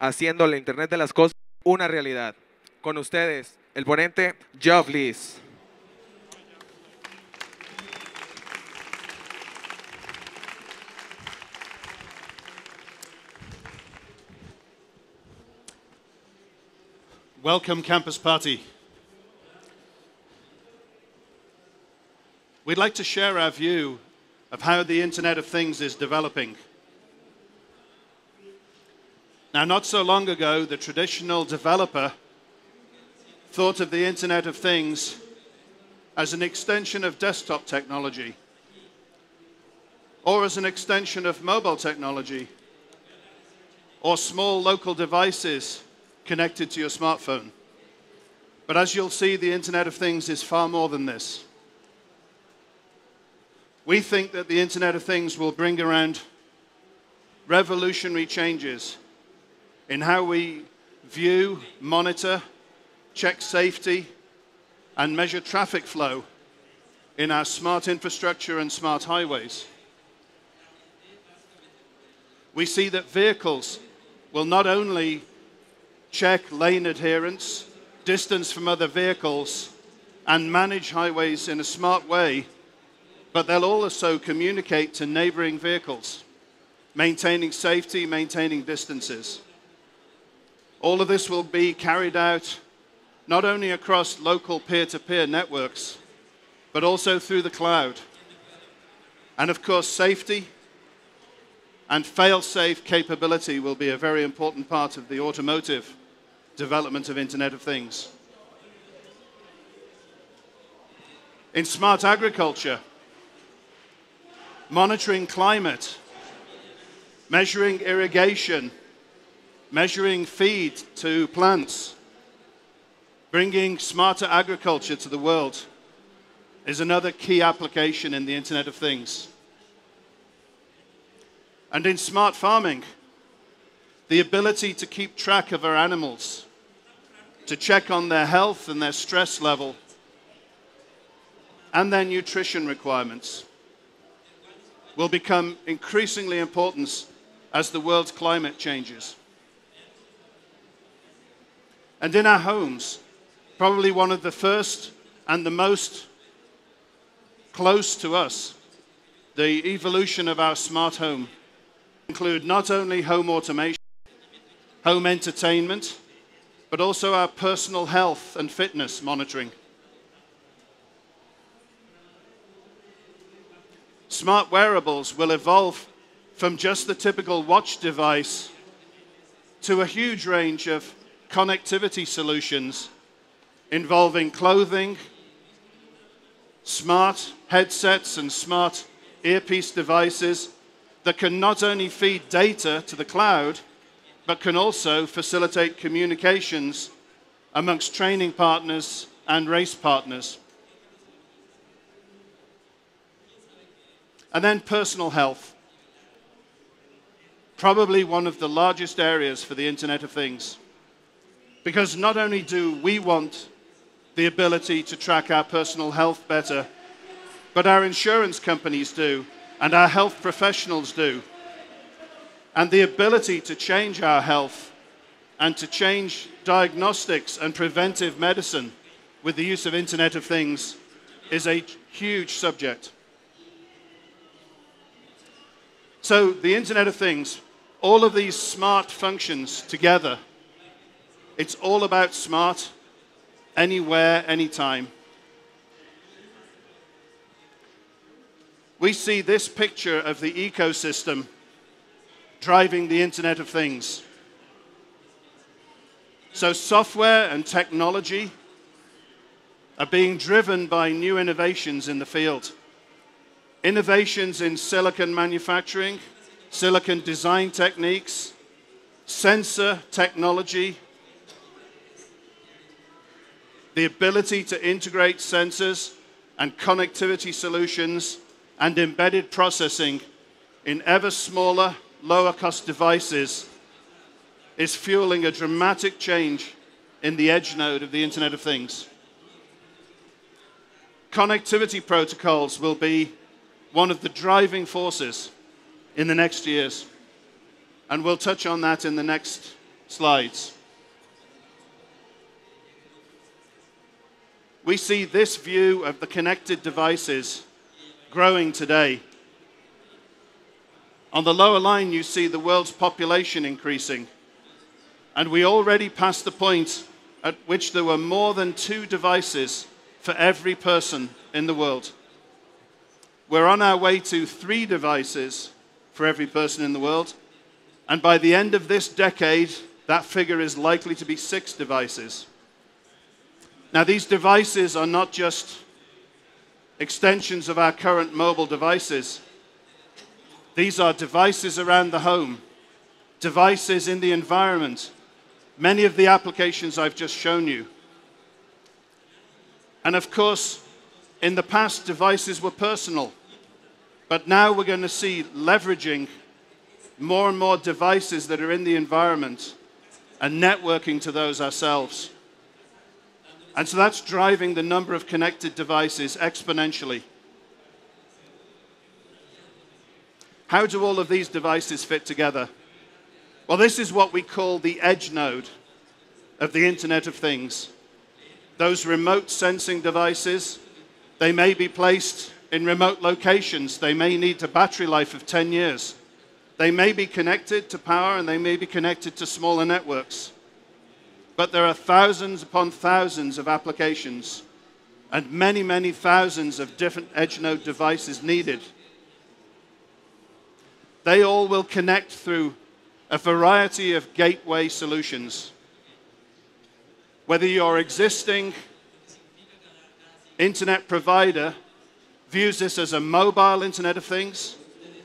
haciendo la Internet de las cosas una realidad. Con ustedes, el ponente Geoff Lees. Welcome, Campus Party. We'd like to share our view of how the Internet of Things is developing. Now, not so long ago, the traditional developer thought of the Internet of Things as an extension of desktop technology, or as an extension of mobile technology, or small local devices connected to your smartphone. But as you'll see, the Internet of Things is far more than this. We think that the Internet of Things will bring around revolutionary changes in how we view, monitor, check safety, and measure traffic flow in our smart infrastructure and smart highways. We see that vehicles will not only check lane adherence, distance from other vehicles, and manage highways in a smart way, but they'll also communicate to neighboring vehicles, maintaining safety, maintaining distances. All of this will be carried out not only across local peer-to-peer networks, but also through the cloud. And of course, safety and fail-safe capability will be a very important part of the automotive development of Internet of Things. In smart agriculture, monitoring climate, measuring irrigation, measuring feed to plants, bringing smarter agriculture to the world is another key application in the Internet of Things. And in smart farming, the ability to keep track of our animals, to check on their health and their stress level, and their nutrition requirements will become increasingly important as the world's climate changes. And in our homes, probably one of the first and the most close to us, the evolution of our smart home include not only home automation, home entertainment, but also our personal health and fitness monitoring. Smart wearables will evolve from just the typical watch device to a huge range of connectivity solutions involving clothing, smart headsets and smart earpiece devices that can not only feed data to the cloud, but can also facilitate communications amongst training partners and race partners. And then personal health, probably one of the largest areas for the Internet of Things. Because not only do we want the ability to track our personal health better, but our insurance companies do, and our health professionals do. And the ability to change our health and to change diagnostics and preventive medicine with the use of Internet of Things is a huge subject. So the Internet of Things, all of these smart functions together, it's all about smart, anywhere, anytime. We see this picture of the ecosystem driving the Internet of Things. So software and technology are being driven by new innovations in the field. Innovations in silicon manufacturing, silicon design techniques, sensor technology, the ability to integrate sensors and connectivity solutions and embedded processing in ever smaller, lower-cost devices is fueling a dramatic change in the edge node of the Internet of Things. Connectivity protocols will be one of the driving forces in the next years, and we'll touch on that in the next slides. We see this view of the connected devices growing today. On the lower line, you see the world's population increasing. And we already passed the point at which there were more than 2 devices for every person in the world. We're on our way to 3 devices for every person in the world. And by the end of this decade, that figure is likely to be 6 devices. Now, these devices are not just extensions of our current mobile devices. These are devices around the home, devices in the environment, many of the applications I've just shown you. And of course, in the past, devices were personal. But now we're going to see leveraging more and more devices that are in the environment and networking to those ourselves. And so that's driving the number of connected devices exponentially. How do all of these devices fit together? Well, this is what we call the edge node of the Internet of Things. Those remote sensing devices, they may be placed in remote locations. They may need a battery life of 10 years. They may be connected to power and they may be connected to smaller networks. But there are thousands upon thousands of applications and many, many thousands of different edge node devices needed. They all will connect through a variety of gateway solutions. Whether your existing internet provider views this as a mobile Internet of Things,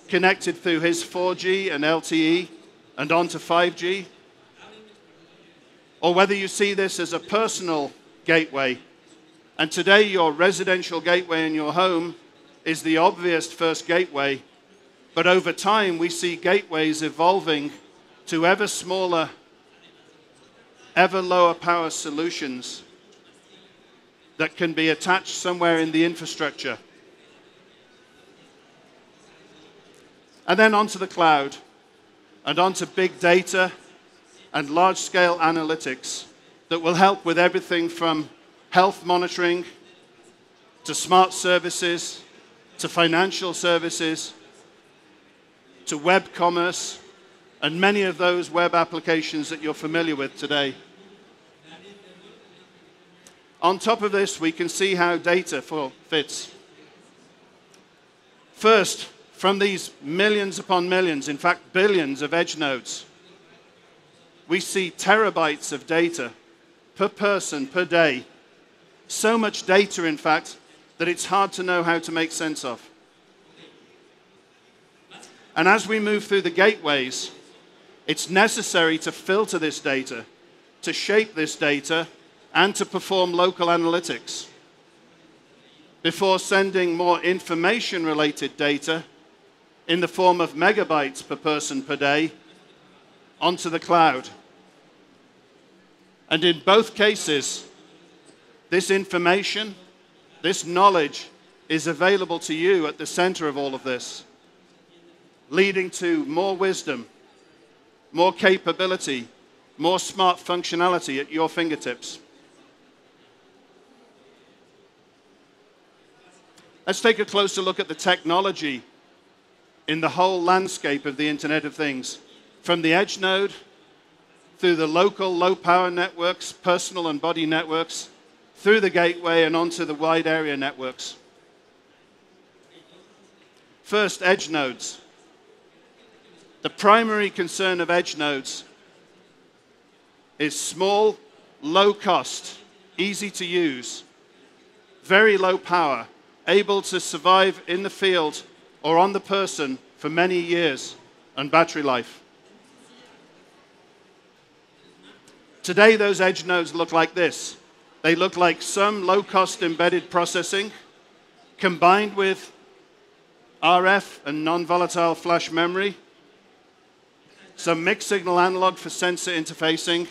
connected through his 4G and LTE and onto 5G, or whether you see this as a personal gateway. And today your residential gateway in your home is the obvious first gateway, but over time we see gateways evolving to ever smaller, ever lower power solutions that can be attached somewhere in the infrastructure. And then onto the cloud, and onto big data and large-scale analytics that will help with everything from health monitoring to smart services to financial services to web commerce and many of those web applications that you're familiar with today. On top of this, we can see how data fits. First, from these millions upon millions, in fact billions of edge nodes, we see terabytes of data per person per day. So much data, in fact, that it's hard to know how to make sense of. And as we move through the gateways, it's necessary to filter this data, to shape this data, and to perform local analytics before sending more information-related data in the form of megabytes per person per day onto the cloud. And in both cases, this information, this knowledge is available to you at the center of all of this, leading to more wisdom, more capability, more smart functionality at your fingertips. Let's take a closer look at the technology in the whole landscape of the Internet of Things, from the edge node through the local low-power networks, personal and body networks, through the gateway and onto the wide area networks. First, edge nodes. The primary concern of edge nodes is small, low cost, easy to use, very low power, able to survive in the field or on the person for many years, and battery life. Today, those edge nodes look like this. They look like some low-cost embedded processing combined with RF and non-volatile flash memory, some mixed-signal analog for sensor interfacing,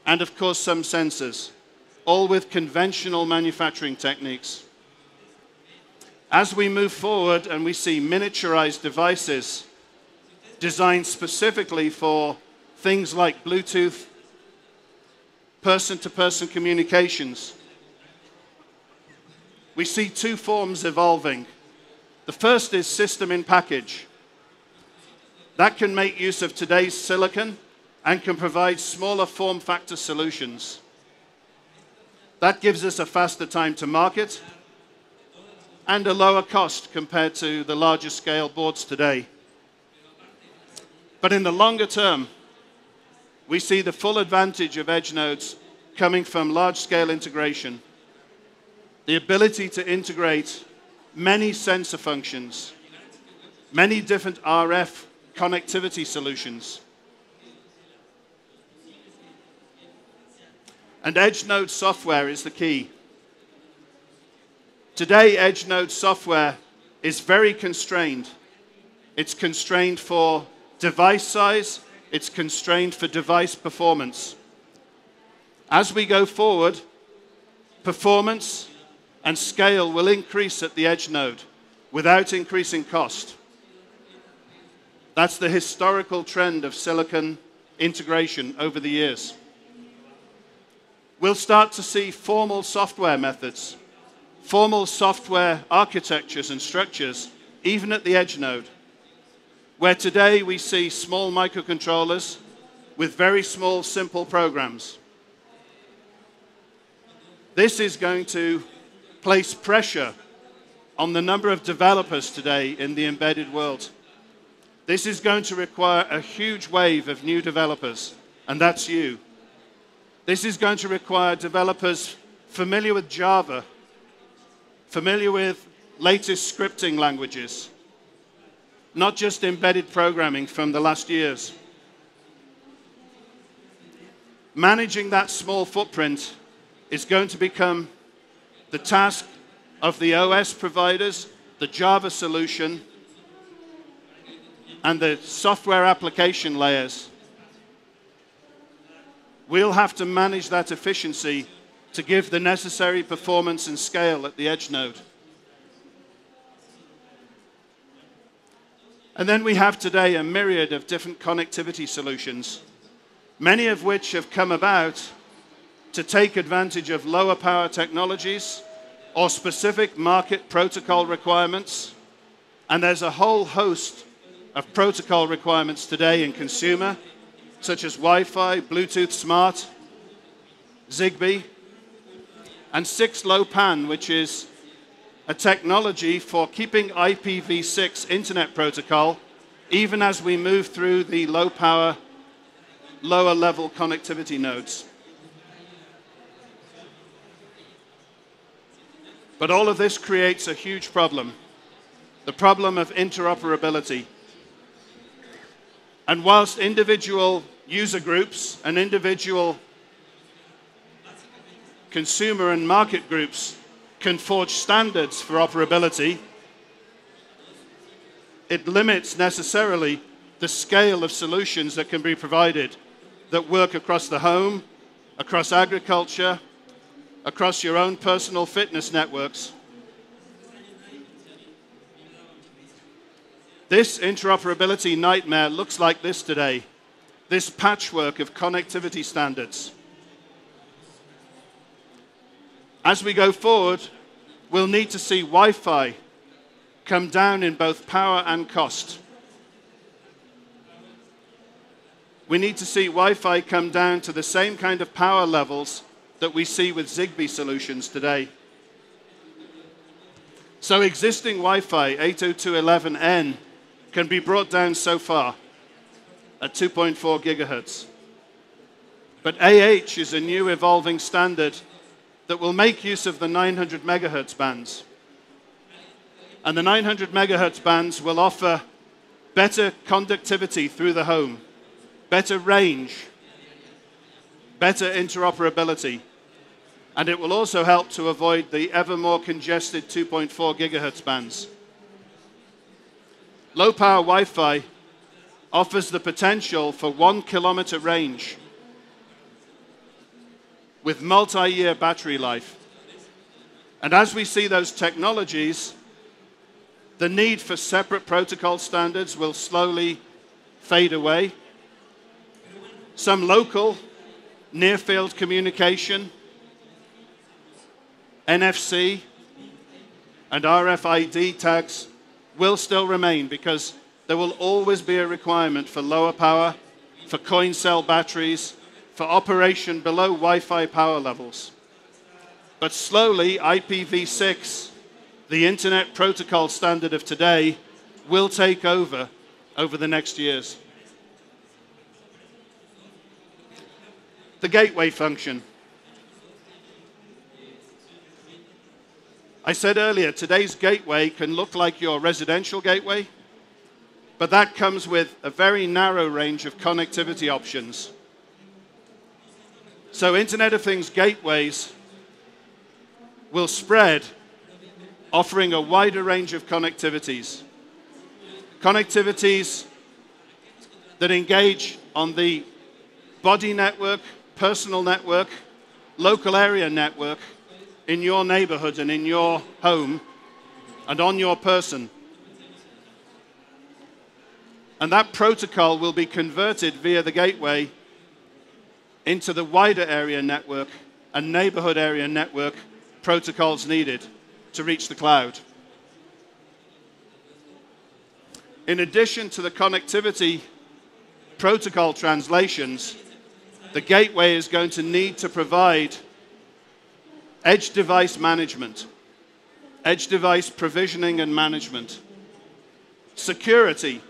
and of course some sensors, all with conventional manufacturing techniques. As we move forward and we see miniaturized devices designed specifically for things like Bluetooth, person-to-person communications. We see two forms evolving. The first is system in package. That can make use of today's silicon and can provide smaller form factor solutions. That gives us a faster time to market and a lower cost compared to the larger scale boards today. But in the longer term, we see the full advantage of edge nodes coming from large scale integration. The ability to integrate many sensor functions, many different RF connectivity solutions. And edge node software is the key. Today, edge node software is very constrained. It's constrained for device size, it's constrained for device performance. As we go forward, performance and scale will increase at the edge node without increasing cost. That's the historical trend of silicon integration over the years. We'll start to see formal software methods, formal software architectures and structures, even at the edge node, where today we see small microcontrollers with very small, simple programs. This is going to place pressure on the number of developers today in the embedded world. This is going to require a huge wave of new developers, and that's you. This is going to require developers familiar with Java, familiar with latest scripting languages, not just embedded programming from the last years. Managing that small footprint is going to become the task of the OS providers, the Java solution, and the software application layers. We'll have to manage that efficiency to give the necessary performance and scale at the edge node. And then we have today a myriad of different connectivity solutions, many of which have come about to take advantage of lower power technologies or specific market protocol requirements. And there's a whole host of protocol requirements today in consumer, such as Wi-Fi, Bluetooth Smart, Zigbee, and 6LoWPAN, which is a technology for keeping IPv6 internet protocol even as we move through the low power, lower level connectivity nodes. But all of this creates a huge problem, the problem of interoperability. And whilst individual user groups and individual consumer and market groups can forge standards for operability, it limits necessarily the scale of solutions that can be provided that work across the home, across agriculture, across your own personal fitness networks. This interoperability nightmare looks like this today, this patchwork of connectivity standards. As we go forward, we'll need to see Wi-Fi come down in both power and cost. We need to see Wi-Fi come down to the same kind of power levels that we see with Zigbee solutions today. So existing Wi-Fi 802.11n can be brought down so far at 2.4 gigahertz. But AH is a new evolving standard that will make use of the 900 megahertz bands. And the 900 megahertz bands will offer better conductivity through the home, better range, better interoperability. And it will also help to avoid the ever more congested 2.4 gigahertz bands. Low power Wi-Fi offers the potential for 1 kilometer range with multi-year battery life. And as we see those technologies, the need for separate protocol standards will slowly fade away. Some local near-field communication, NFC, and RFID tags will still remain because there will always be a requirement for lower power, for coin cell batteries, for operation below Wi-Fi power levels. But slowly, IPv6, the Internet Protocol standard of today, will take over the next years. The gateway function. I said earlier, today's gateway can look like your residential gateway, but that comes with a very narrow range of connectivity options. So Internet of Things gateways will spread, offering a wider range of connectivities. Connectivities that engage on the body network, personal network, local area network, in your neighborhood and in your home and on your person. And that protocol will be converted via the gateway into the wider area network and neighborhood area network protocols needed to reach the cloud. In addition to the connectivity protocol translations, the gateway is going to need to provide edge device management, edge device provisioning and management, security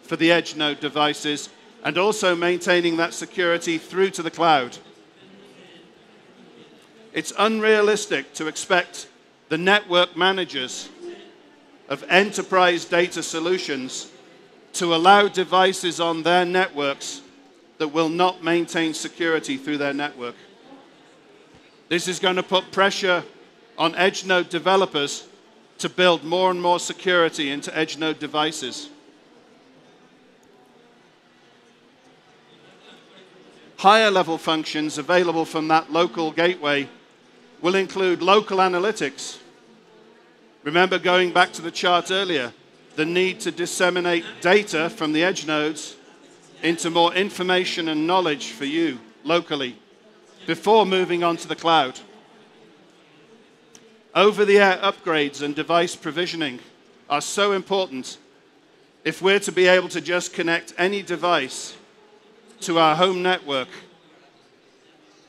for the edge node devices, and also maintaining that security through to the cloud. It's unrealistic to expect the network managers of enterprise data solutions to allow devices on their networks that will not maintain security through their network. This is going to put pressure on edge node developers to build more and more security into edge node devices. Higher level functions available from that local gateway will include local analytics. Remember, going back to the chart earlier, the need to disseminate data from the edge nodes into more information and knowledge for you locally before moving on to the cloud. Over-the-air upgrades and device provisioning are so important if we're to be able to just connect any device to our home network.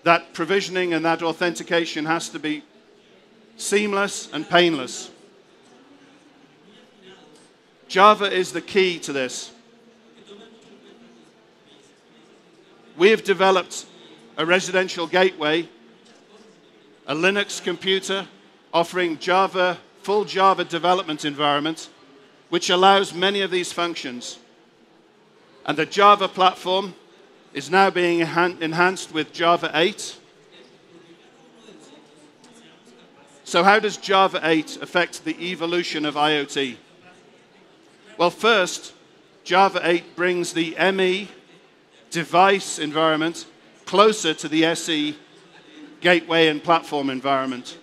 That provisioning and that authentication has to be seamless and painless. Java is the key to this. We have developed a residential gateway, a Linux computer offering Java, full Java development environment, which allows many of these functions. And the Java platform is now being enhanced with Java 8. So how does Java 8 affect the evolution of IoT? Well, first, Java 8 brings the ME device environment closer to the SE gateway and platform environment.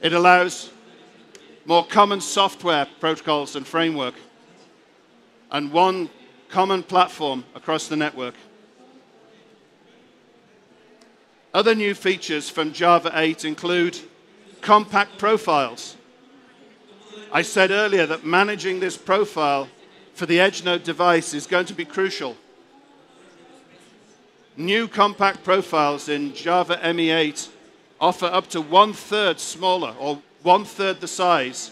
It allows more common software protocols and framework and one common platform across the network. Other new features from Java 8 include compact profiles. I said earlier that managing this profile for the edge node device is going to be crucial. New compact profiles in Java ME8 offer up to 1/3 smaller, or 1/3 the size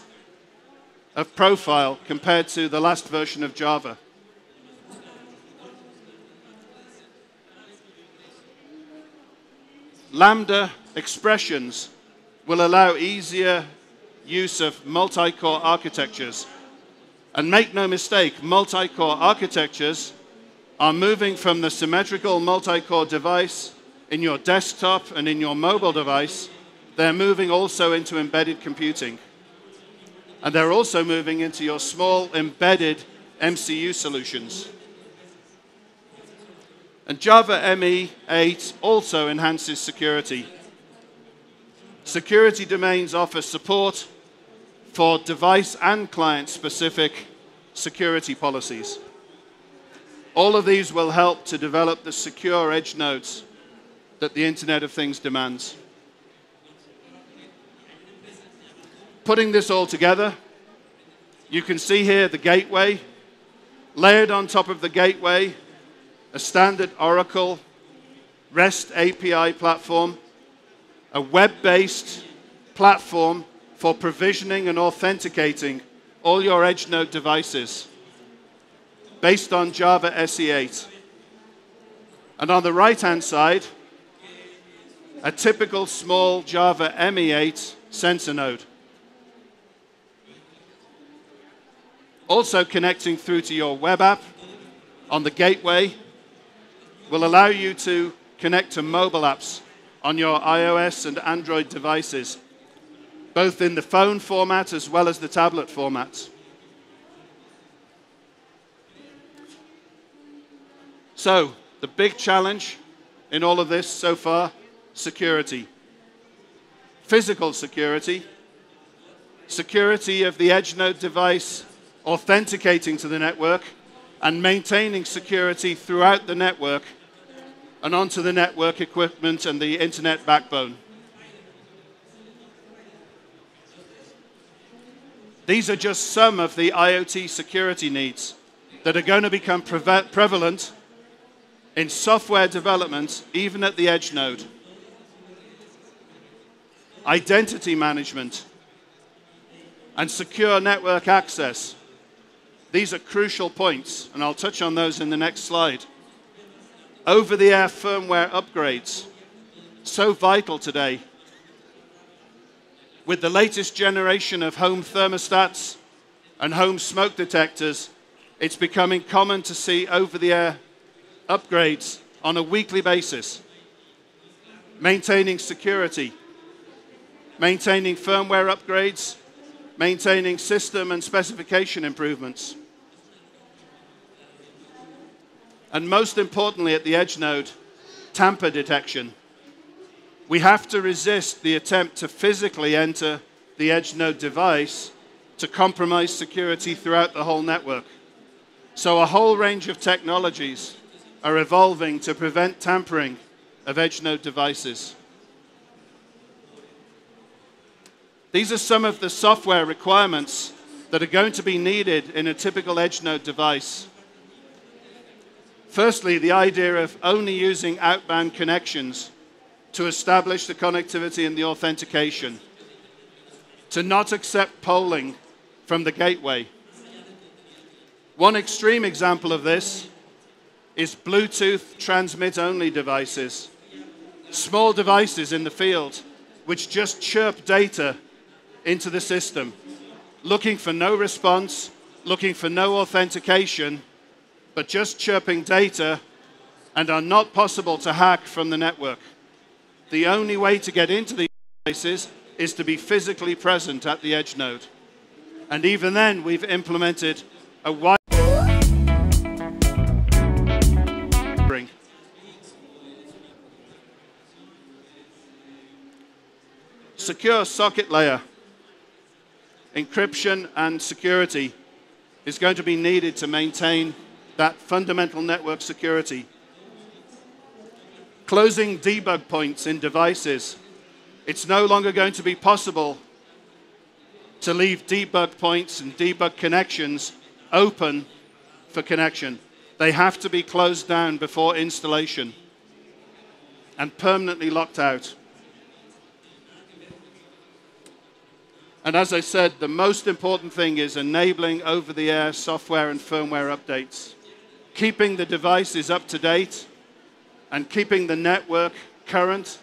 of profile compared to the last version of Java. Lambda expressions will allow easier use of multi-core architectures. And make no mistake, multi-core architectures are moving from the symmetrical multi-core device in your desktop and in your mobile device. They're moving also into embedded computing. And they're also moving into your small embedded MCU solutions. And Java ME8 also enhances security. Security domains offer support for device and client-specific security policies. All of these will help to develop the secure edge nodes that the Internet of Things demands. Putting this all together, you can see here the gateway. Layered on top of the gateway, a standard Oracle REST API platform, a web-based platform for provisioning and authenticating all your edge node devices based on Java SE8. And on the right-hand side, a typical small Java ME8 sensor node. Also connecting through to your web app on the gateway will allow you to connect to mobile apps on your iOS and Android devices, both in the phone format as well as the tablet format. So, the big challenge in all of this so far, security. Physical security, security of the edge node device authenticating to the network, and maintaining security throughout the network and onto the network equipment and the internet backbone. These are just some of the IoT security needs that are going to become prevalent in software development, even at the edge node. Identity management and secure network access. These are crucial points, and I'll touch on those in the next slide. Over-the-air firmware upgrades, so vital today. With the latest generation of home thermostats and home smoke detectors, it's becoming common to see over-the-air upgrades on a weekly basis. Maintaining security, maintaining firmware upgrades, maintaining system and specification improvements. And most importantly at the edge node, tamper detection. We have to resist the attempt to physically enter the edge node device to compromise security throughout the whole network. So a whole range of technologies are evolving to prevent tampering of edge node devices. These are some of the software requirements that are going to be needed in a typical edge node device. Firstly, the idea of only using outbound connections to establish the connectivity and the authentication. To not accept polling from the gateway. One extreme example of this is Bluetooth transmit-only devices. Small devices in the field which just chirp data into the system, looking for no response, looking for no authentication, but just chirping data, and are not possible to hack from the network. The only way to get into these devices is to be physically present at the edge node. And even then, we've implemented a wide secure socket layer. Encryption and security is going to be needed to maintain that fundamental network security. Closing debug points in devices. It's no longer going to be possible to leave debug points and debug connections open for connection. They have to be closed down before installation and permanently locked out. And as I said, the most important thing is enabling over-the-air software and firmware updates. Keeping the devices up to date and keeping the network current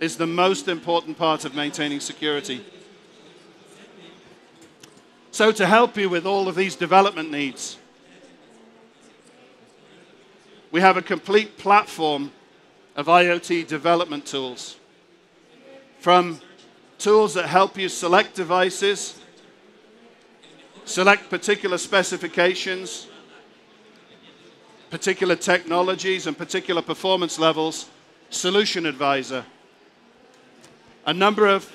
is the most important part of maintaining security. So to help you with all of these development needs, we have a complete platform of IoT development tools. From tools that help you select devices, select particular specifications, particular technologies and particular performance levels, Solution Advisor. A number of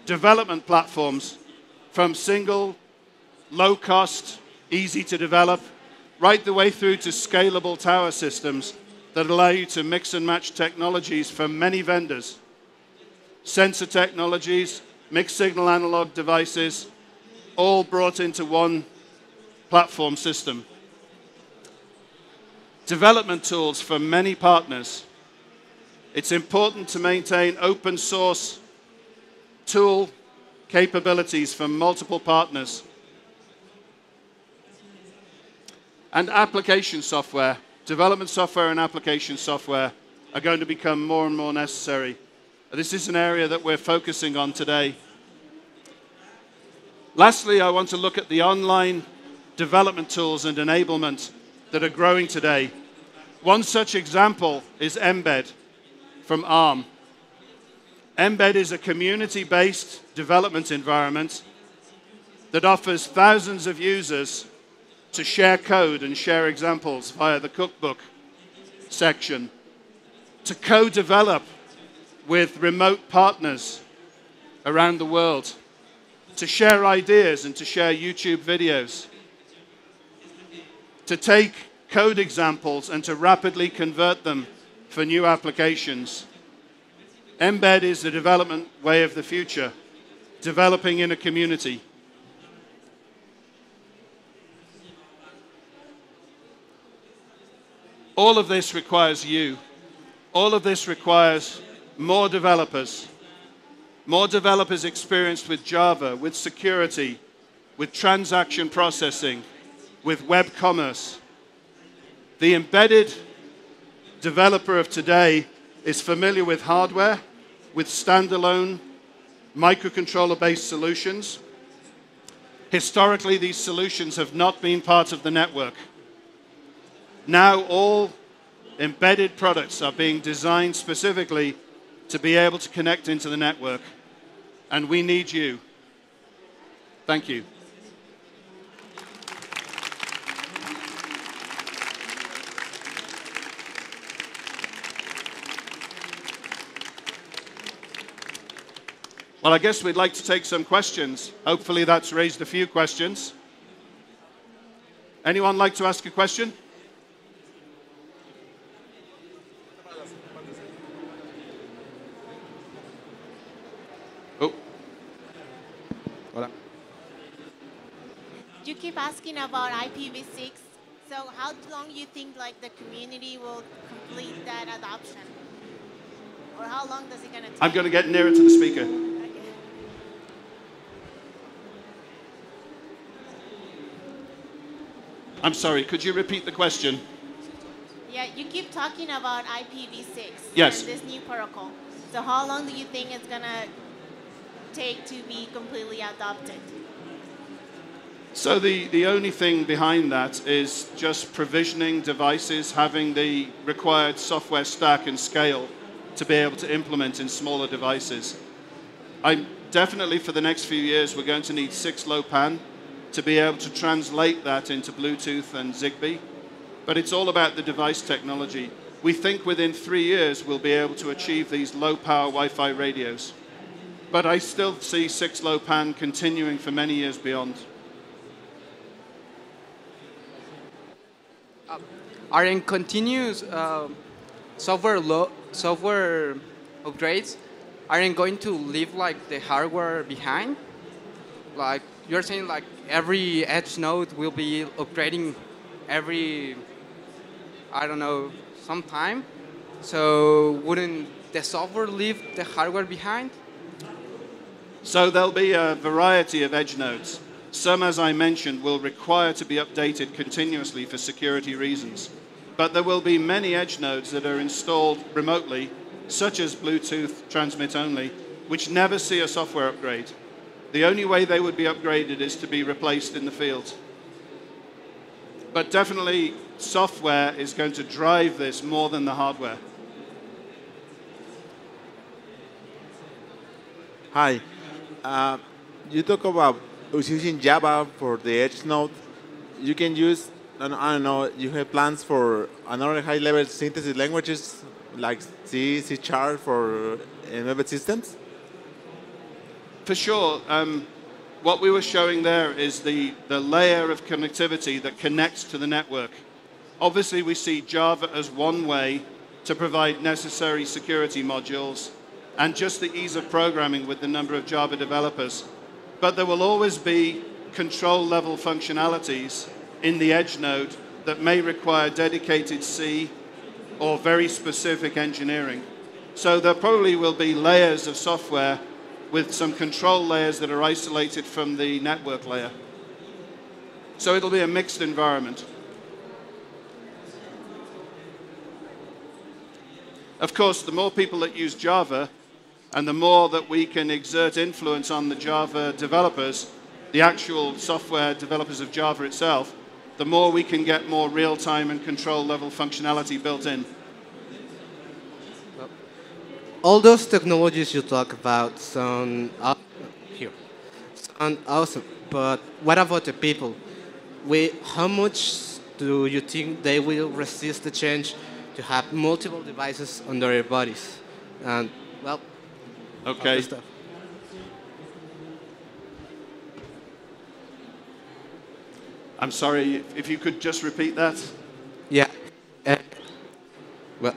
development platforms from single, low cost, easy to develop, right the way through to scalable tower systems that allow you to mix and match technologies from many vendors. Sensor technologies, mixed signal analog devices, all brought into one platform system. Development tools from many partners. It's important to maintain open source tool capabilities from multiple partners. And application software, development software and application software are going to become more and more necessary. This is an area that we're focusing on today. Lastly, I want to look at the online development tools and enablement that are growing today. One such example is Mbed from ARM. Mbed is a community-based development environment that offers thousands of users to share code and share examples via the cookbook section, to co-develop with remote partners around the world, to share ideas and to share YouTube videos, to take code examples and to rapidly convert them for new applications. Mbed is the development way of the future, developing in a community. All of this requires you. All of this requires more developers experienced with Java, with security, with transaction processing, with web commerce. The embedded developer of today is familiar with hardware, with standalone microcontroller-based solutions. Historically, these solutions have not been part of the network. Now all embedded products are being designed specifically to be able to connect into the network. And we need you. Thank you. Well, I guess we'd like to take some questions. Hopefully that's raised a few questions. Anyone like to ask a question? Oh. Hola. You keep asking about IPv6. So how long do you think like the community will complete that adoption? Or how long does it gonna take? I'm going to get nearer to the speaker. Okay. I'm sorry, could you repeat the question? Yeah, you keep talking about IPv6 Yes. and this new protocol. So how long do you think it's gonna take to be completely adopted? So the only thing behind that is just provisioning devices, having the required software stack and scale to be able to implement in smaller devices. Definitely for the next few years, we're going to need 6LoWPAN to be able to translate that into Bluetooth and Zigbee. But it's all about the device technology. We think within 3 years, we'll be able to achieve these low-power Wi-Fi radios. But I still see 6LoWPAN continuing for many years beyond. Are in continuous software upgrades aren't going to leave like the hardware behind? Like you're saying, like every edge node will be upgrading every, I don't know, some time. So wouldn't the software leave the hardware behind? So there'll be a variety of edge nodes. Some, as I mentioned, will require to be updated continuously for security reasons. But there will be many edge nodes that are installed remotely, such as Bluetooth transmit only, which never see a software upgrade. The only way they would be upgraded is to be replaced in the field. But definitely, software is going to drive this more than the hardware. Hi. You talk about using Java for the edge node. You can use, I don't know, you have plans for another high-level synthesis languages like C, C# for embedded systems? For sure. what we were showing there is the layer of connectivity that connects to the network. Obviously, we see Java as one way to provide necessary security modules and just the ease of programming with the number of Java developers. But there will always be control level functionalities in the edge node that may require dedicated C or very specific engineering. So there probably will be layers of software with some control layers that are isolated from the network layer. So it'll be a mixed environment. Of course, the more people that use Java, and the more that we can exert influence on the Java developers, the actual software developers of Java itself, the more we can get more real-time and control level functionality built in. All those technologies you talk about sound awesome, but what about the people? How much do you think they will resist the change to have multiple devices on their bodies? And, well, okay. Stuff. I'm sorry, if you could just repeat that. Yeah. Well,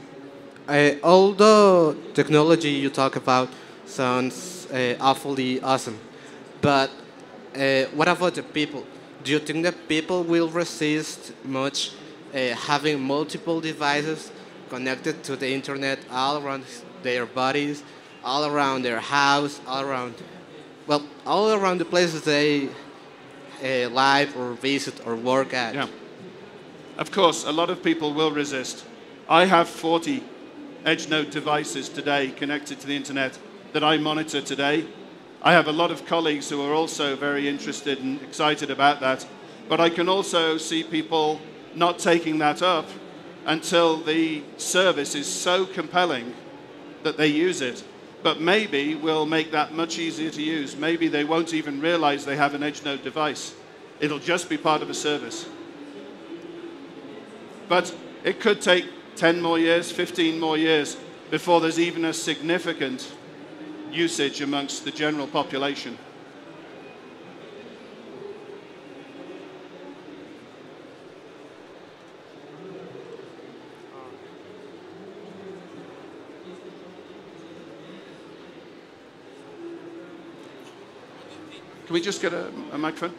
all the technology you talk about sounds awfully awesome, but what about the people? Do you think that people will resist much having multiple devices connected to the internet all around their bodies, all around their house, all around the places they live or visit or work at? Yeah. Of course, a lot of people will resist. I have 40 edge node devices today connected to the internet that I monitor today. I have a lot of colleagues who are also very interested and excited about that. But I can also see people not taking that up until the service is so compelling that they use it. But maybe we'll make that much easier to use. Maybe they won't even realize they have an edge node device. It'll just be part of a service. But it could take 10 more years, 15 more years before there's even a significant usage amongst the general population. Can we just get a microphone?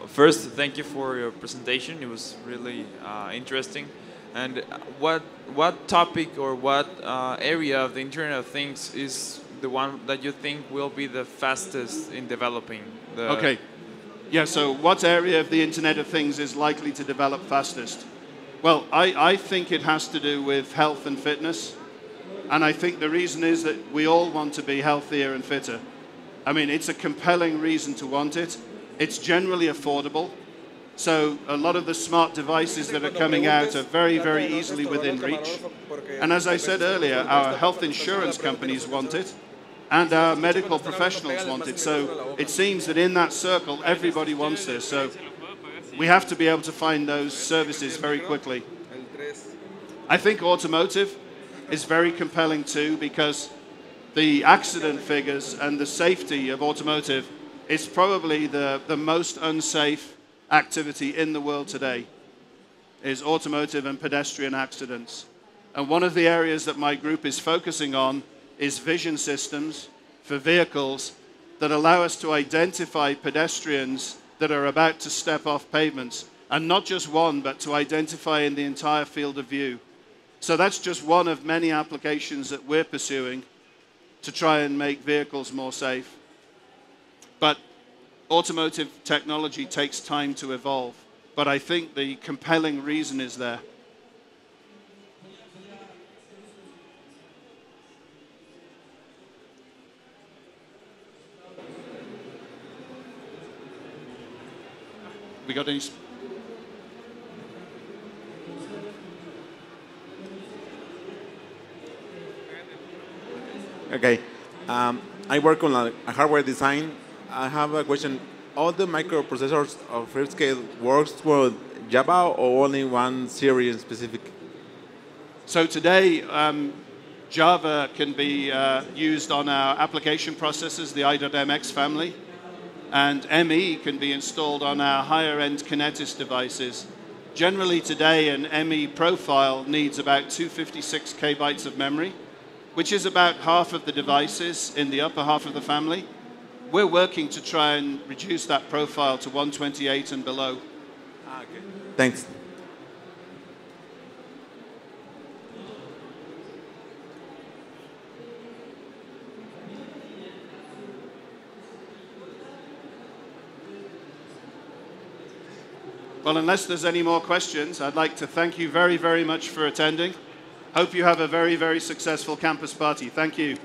First, thank you for your presentation. It was really interesting. And what topic or what area of the Internet of Things is the one that you think will be the fastest in developing? Okay. Yeah, so what area of the Internet of Things is likely to develop fastest? Well, I think it has to do with health and fitness. And I think the reason is that we all want to be healthier and fitter. I mean, it's a compelling reason to want it. It's generally affordable. So a lot of the smart devices that are coming out are very, very easily within reach. And as I said earlier, our health insurance companies want it, and our medical professionals want it. So it seems that in that circle, everybody wants this. So we have to be able to find those services very quickly. I think automotive is very compelling too, because the accident figures and the safety of automotive is probably the most unsafe activity in the world today, is automotive and pedestrian accidents. And one of the areas that my group is focusing on is vision systems for vehicles that allow us to identify pedestrians that are about to step off pavements, and not just one, but to identify in the entire field of view. So that's just one of many applications that we're pursuing to try and make vehicles more safe. But automotive technology takes time to evolve. But I think the compelling reason is there. We got any? Okay. I work on a hardware design. I have a question. All the microprocessors of Freescale works with Java or only one series specific? So today, Java can be used on our application processors, the i.MX family, and ME can be installed on our higher-end Kinetis devices. Generally today, an ME profile needs about 256 kbytes of memory, which is about half of the devices in the upper half of the family. We're working to try and reduce that profile to 128 and below. Okay. Thanks. Well, unless there's any more questions, I'd like to thank you very, very much for attending. Hope you have a very, very successful campus party. Thank you.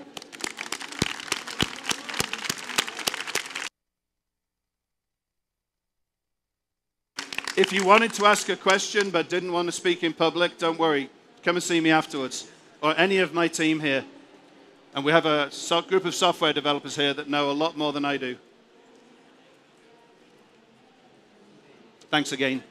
If you wanted to ask a question but didn't want to speak in public, don't worry. Come and see me afterwards, or any of my team here. And we have a group of software developers here that know a lot more than I do. Thanks again.